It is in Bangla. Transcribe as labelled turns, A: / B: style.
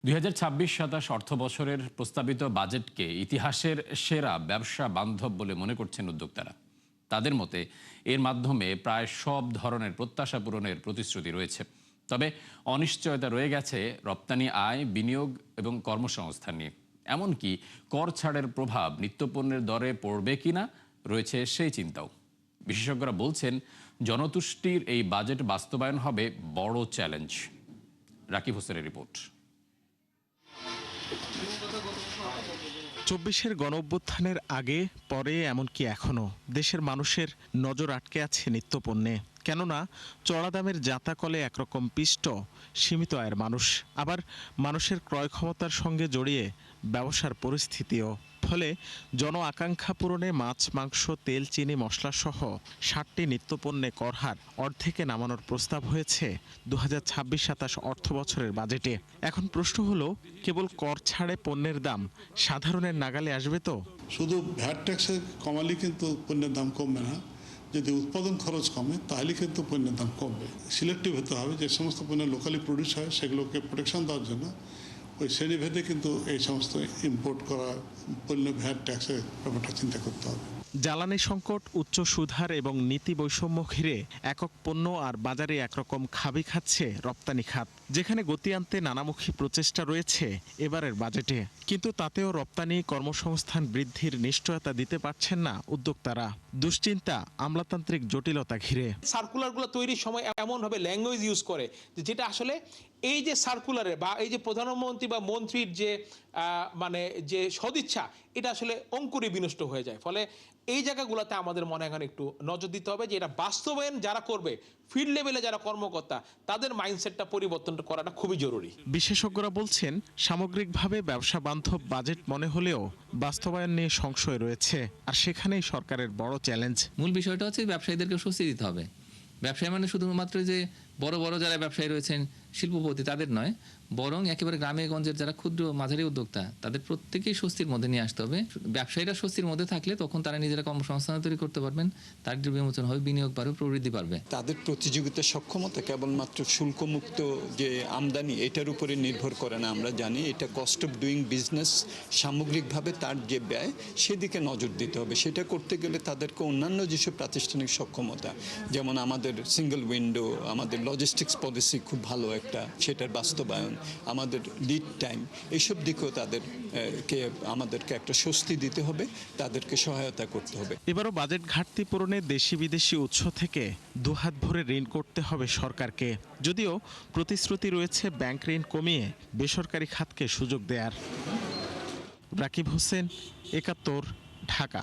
A: ২০২৬-২৭ অর্থবছরের প্রস্তাবিত বাজেটকে ইতিহাসের সেরা ব্যবসা বান্ধব বলে মনে করছেন উদ্যোক্তারা। তাদের মতে এর মাধ্যমে প্রায় সব ধরনের প্রত্যাশা পূরণের প্রতিশ্রুতি রয়েছে। তবে অনিশ্চয়তা রয়ে গেছে রপ্তানি আয়, বিনিয়োগ এবং কর্মসংস্থান নিয়ে। এমনকি কর ছাড়ের প্রভাব নিত্যপণ্যের দরে পড়বে কিনা রয়েছে সেই চিন্তাও। বিশেষজ্ঞরা বলছেন জনতুষ্টির এই বাজেট বাস্তবায়ন হবে বড় চ্যালেঞ্জ। রাকিব হোসেনের রিপোর্ট।
B: ২৪-এর গণঅভ্যুত্থানের আগে পরে এমনকি এখনো দেশের মানুষের নজর আটকে আছে নিত্যপণ্যে। কেননা চড়া দামের জাতাকলে একরকম পিষ্ট সীমিত আয়ের মানুষ, আবার মানুষের ক্রয় ক্ষমতার সঙ্গে জড়িয়ে ব্যবসার পরিস্থিতিও। ফলে জন আকাঙ্ক্ষা পূরণে মাছ, মাংস, তেল, চিনি, মশলাসহ ৬০টি নিত্যপণ্যে করহার অর্ধেকে নামানোর প্রস্তাব হয়েছে ২০২৬-২৭ অর্থবছরের বাজেটে। এখন প্রশ্ন হলো, কেবল কর ছাড়ে পণ্যের দাম সাধারণের নাগালে আসবে তো?
C: শুধু ভ্যাট ট্যাক্সে কমালে কিন্তু পণ্যের দাম কমবে না। যদি উৎপাদন খরচ কমে তাহলে কিন্তু পণ্যের দাম কমবে। সিলেক্টিভ হতে হবে, যে সমস্ত পণ্য লোকালি প্রডিউস হয় সেগুলোকে প্রোটেকশন দেওয়ার জন্য ওই শ্রেণীভেদে কিন্তু এই সমস্ত ইম্পোর্ট করা পণ্য ভ্যাট ট্যাক্সের ব্যাপারটা চিন্তা করতে হবে।
B: জ্বালানি সংকট, উচ্চ সুদহার এবং নীতি বৈষম্য ঘিরে একক পণ্য আর বাজারে একরকম খাবি খাচ্ছে রপ্তানি খাত, যেখানে গতি আনতে নানামুখী প্রচেষ্টা রয়েছে এবারের বাজেটে। কিন্তু তাতেও রপ্তানি কর্মসংস্থান বৃদ্ধির নিশ্চয়তা দিতে পারছেন না উদ্যোক্তারা। দুশ্চিন্তা আমলাতান্ত্রিক জটিলতা ঘিরে।
D: সার্কুলারগুলো তৈরির সময় এমনভাবে ল্যাঙ্গুয়েজ ইউজ করে যেটা আসলে এই যে সার্কুলারে বা এই যে প্রধানমন্ত্রী বা মন্ত্রীর যে যে সদিচ্ছা, এটা আসলে অঙ্কুরে বিনষ্ট হয়ে যায়। ফলে এই জায়গাগুলোতে আমাদের মনে এখন একটু নজর দিতে হবে যে এটা বাস্তবায়ন যারা করবে, ফিল্ড লেভেলে যারা কর্মকর্তা, তাদের মাইন্ডসেটটা পরিবর্তন করাটা খুবই জরুরি।
B: বিশেষজ্ঞরা বলছেন সামগ্রিকভাবে ব্যবসা বান্ধব বাজেট মনে হলেও বাস্তবায়ন নিয়ে সংশয় রয়েছে, আর সেখানেই সরকারের বড় চ্যালেঞ্জ।
E: মূল বিষয়টা হচ্ছে ব্যবসায়ীদেরকে স্বস্তি দিতে হবে। ব্যবসায়ী মানে শুধুমাত্র যে বড় বড় যারা ব্যবসায়ী রয়েছেন শিল্পপতি তাদের নয়, বরং একেবারে গ্রামে গঞ্জের যারা ক্ষুদ্র মাঝারি উদ্যোক্তা তাদের প্রত্যেকেই স্বস্তির মধ্যে নিয়ে আসতে হবে। ব্যবসায়ীরা স্বস্তির মধ্যে থাকলে তখন তারা নিজেরা কর্মসংস্থান তৈরি করতে পারবেন, দারিদ্র্য বিমোচন হবে, বিনিয়োগ বাড়বে, প্রবৃদ্ধি পারবে।
F: তাদের প্রতিযোগিতার সক্ষমতা কেবলমাত্র শুল্কমুক্ত যে আমদানি এটার উপরে নির্ভর করে না। আমরা জানি এটা কস্ট অফ ডুইং বিজনেস, সামগ্রিকভাবে তার যে ব্যয় সেদিকে নজর দিতে হবে। সেটা করতে গেলে তাদেরকে অন্যান্য যেসব প্রাতিষ্ঠানিক সক্ষমতা, যেমন আমাদের সিঙ্গেল উইন্ডো, আমাদের লজিস্টিক্স পলিসি খুব ভালো একটা, সেটার বাস্তবায়ন, আমাদের লিড টাইম, এইসব দিকেও আমাদেরকে একটা স্বস্তি দিতে হবে, তাদেরকে সহায়তা করতে হবে।
B: এবারও বাজেট ঘাটতি পূরণে দেশি বিদেশি উৎস থেকে দুহাত ভরে ঋণ করতে হবে সরকারকে। যদিও প্রতিশ্রুতি রয়েছে ব্যাংক ঋণ কমিয়ে বেসরকারি খাতকে সুযোগ দেয়ার। রাকিব হোসেন, ৭১, ঢাকা।